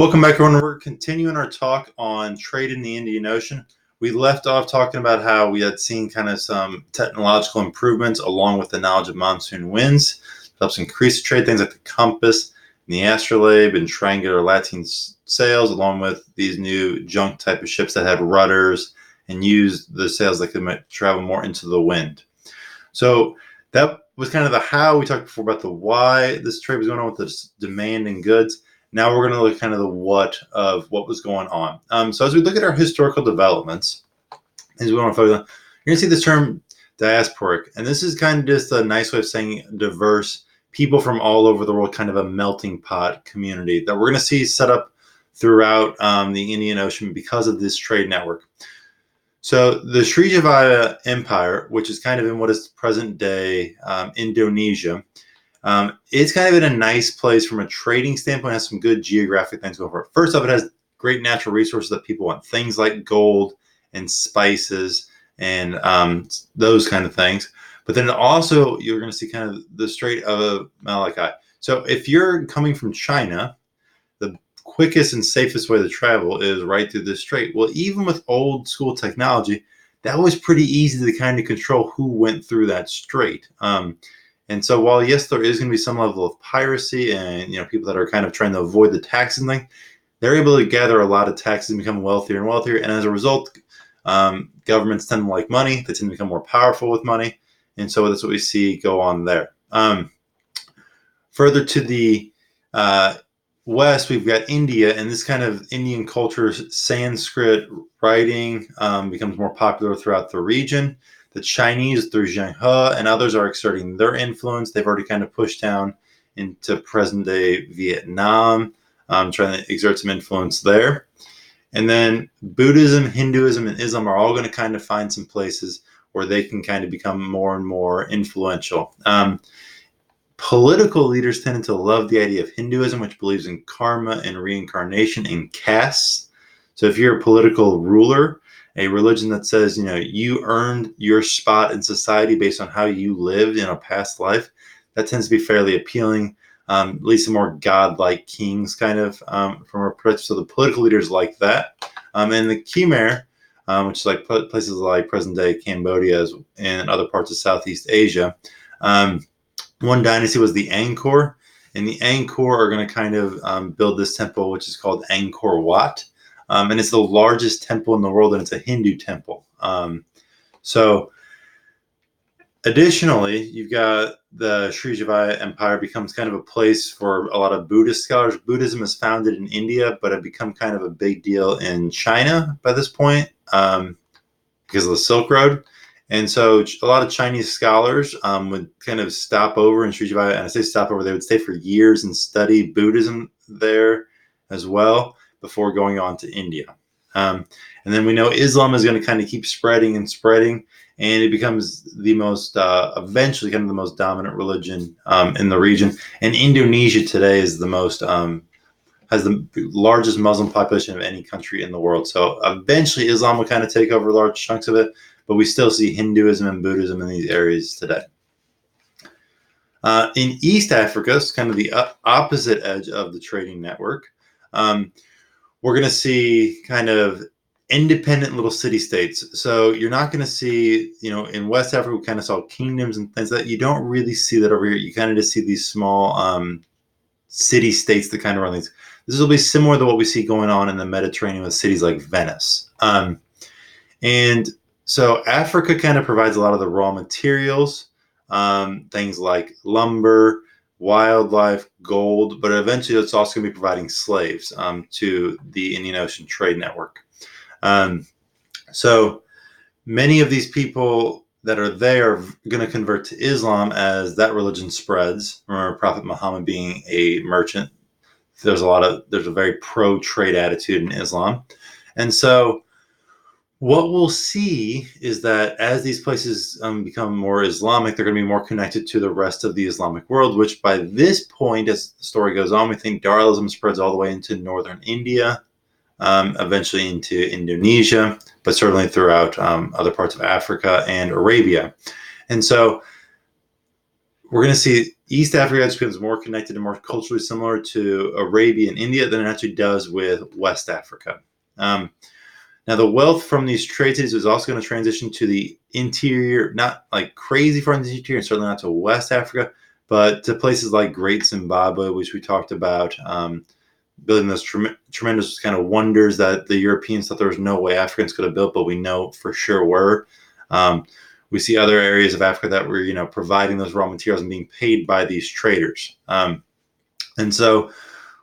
Welcome back, everyone. We're continuing our talk on trade in the Indian Ocean. We left off talking about how we had seen kind of some technological improvements along with the knowledge of monsoon winds. It helps increase the trade, things like the compass, and the astrolabe, and triangular lateen sails, along with these new junk type of ships that had rudders and used the sails that could travel more into the wind. So that was kind of the how. We talked before about the why this trade was going on with this demand in goods. Now we're going to look at kind of the what of what was going on. So as we look at our historical developments, as we want to focus on, you're going to see this term diasporic. And this is kind of just a nice way of saying diverse people from all over the world, kind of a melting pot community that we're going to see set up throughout the Indian Ocean because of this trade network. So the Srivijaya Empire, which is kind of in what is present day Indonesia, it's kind of in a nice place from a trading standpoint. It has some good geographic things going for it. First off, it has great natural resources that people want, things like gold and spices and those kind of things. But then also you're going to see kind of the Strait of Malacca. So if you're coming from China, the quickest and safest way to travel is right through this strait. Well, even with old school technology, that was pretty easy to kind of control who went through that strait. And so while, yes, there is going to be some level of piracy and, people that are kind of trying to avoid the taxes thing, they're able to gather a lot of taxes and become wealthier and wealthier. And as a result, governments tend to like money. They tend to become more powerful with money. And so that's what we see go on there. Further to the west, we've got India, and this kind of Indian culture, Sanskrit writing becomes more popular throughout the region. The Chinese through Zheng He and others are exerting their influence. They've already kind of pushed down into present-day Vietnam, trying to exert some influence there. And then Buddhism, Hinduism, and Islam are all going to kind of find some places where they can kind of become more and more influential. Political leaders tended to love the idea of Hinduism, which believes in karma and reincarnation and castes. So if you're a political ruler, a religion that says, you earned your spot in society based on how you lived in a past life, that tends to be fairly appealing. At least the more godlike kings kind of from our perspective. So the political leaders like that. And the Khmer, which is like places like present-day Cambodia and other parts of Southeast Asia. One dynasty was the Angkor. And the Angkor are going to kind of build this temple, which is called Angkor Wat. And it's the largest temple in the world, and it's a Hindu temple. So additionally, you've got the Srivijaya Empire becomes kind of a place for a lot of Buddhist scholars. Buddhism is founded in India, but it become kind of a big deal in China by this point because of the Silk Road. And so a lot of Chinese scholars would kind of stop over in Srivijaya, and I say stop over, they would stay for years and study Buddhism there as well before going on to India. And then we know Islam is going to kind of keep spreading, and it becomes the most, eventually kind of the most dominant religion in the region. And Indonesia today is the most, has the largest Muslim population of any country in the world. So eventually Islam will kind of take over large chunks of it, but we still see Hinduism and Buddhism in these areas today. In East Africa, it's kind of the opposite edge of the trading network. We're going to see kind of independent little city-states. So you're not going to see, in West Africa, we kind of saw kingdoms and things that you don't really see that over here. You kind of just see these small city-states that kind of run these. This will be similar to what we see going on in the Mediterranean with cities like Venice. And so Africa kind of provides a lot of the raw materials, things like lumber, wildlife, gold, but eventually it's also going to be providing slaves to the Indian Ocean Trade Network. So many of these people that are there are going to convert to Islam as that religion spreads. Remember, Prophet Muhammad being a merchant, there's a very pro-trade attitude in Islam. And so what we'll see is that as these places become more Islamic, they're going to be more connected to the rest of the Islamic world, which by this point, as the story goes on, we think Darwinism spreads all the way into northern India, eventually into Indonesia, but certainly throughout other parts of Africa and Arabia. And so we're going to see, East Africa just becomes more connected and more culturally similar to Arabia and India than it actually does with West Africa. Now, the wealth from these trade cities is also going to transition to the interior, not like crazy far in the interior, certainly not to West Africa, but to places like Great Zimbabwe, which we talked about, building those tremendous kind of wonders that the Europeans thought there was no way Africans could have built, but we know for sure were. We see other areas of Africa that were, providing those raw materials and being paid by these traders. And so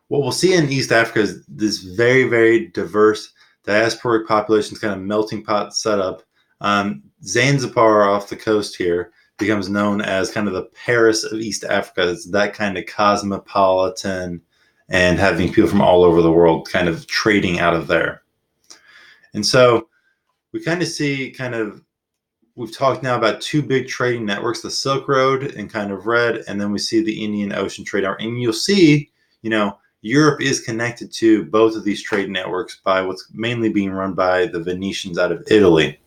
what we'll see in East Africa is this very, very diverse diasporic populations, kind of melting pot setup. Zanzibar off the coast here becomes known as kind of the Paris of East Africa. It's that kind of cosmopolitan and having people from all over the world kind of trading out of there. And so we kind of see we've talked now about two big trading networks, the Silk Road in kind of red, and then we see the Indian Ocean trade network. And you'll see, Europe is connected to both of these trade networks by what's mainly being run by the Venetians out of Italy.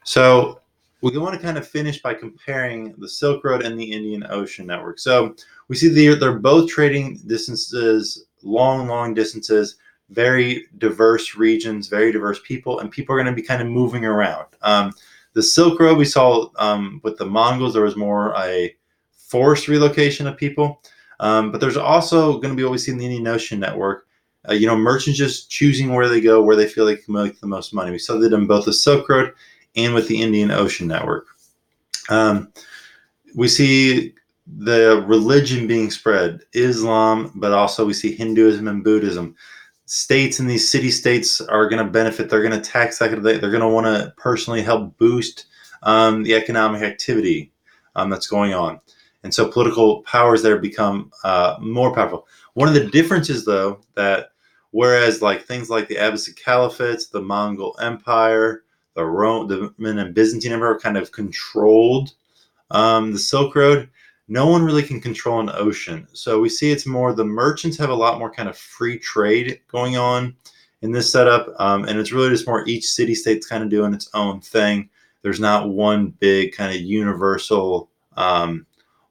So we want to kind of finish by comparing the Silk Road and the Indian Ocean network. So we see they're both trading distances, long distances, very diverse regions, very diverse people, and people are going to be kind of moving around. The Silk Road we saw with the Mongols, there was more a forced relocation of people. But there's also going to be what we see in the Indian Ocean network. Merchants just choosing where they go, where they feel they can make the most money. We saw that in both the Silk Road and with the Indian Ocean network. We see the religion being spread, Islam, but also we see Hinduism and Buddhism. States in these city-states are going to benefit. They're going to tax that. They're going to want to personally help boost the economic activity that's going on. And so political powers there become more powerful. One of the differences, though, that whereas like things like the Abbasid Caliphates, the Mongol Empire, the Roman and Byzantine Empire kind of controlled the Silk Road, no one really can control an ocean. So we see it's more the merchants have a lot more kind of free trade going on in this setup. And it's really just more each city-state's kind of doing its own thing. There's not one big kind of universal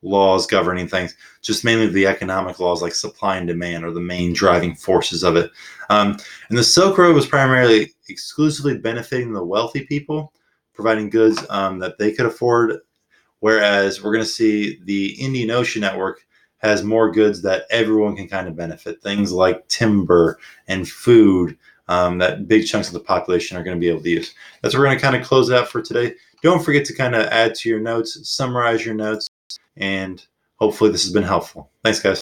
laws governing things, just mainly the economic laws like supply and demand are the main driving forces of it. And the Silk Road was primarily exclusively benefiting the wealthy people, providing goods that they could afford, whereas we're going to see the Indian Ocean network has more goods that everyone can kind of benefit, things like timber and food that big chunks of the population are going to be able to use. That's what we're going to kind of close out for today. Don't forget to kind of add to your notes, summarize your notes, and hopefully this has been helpful. Thanks, guys.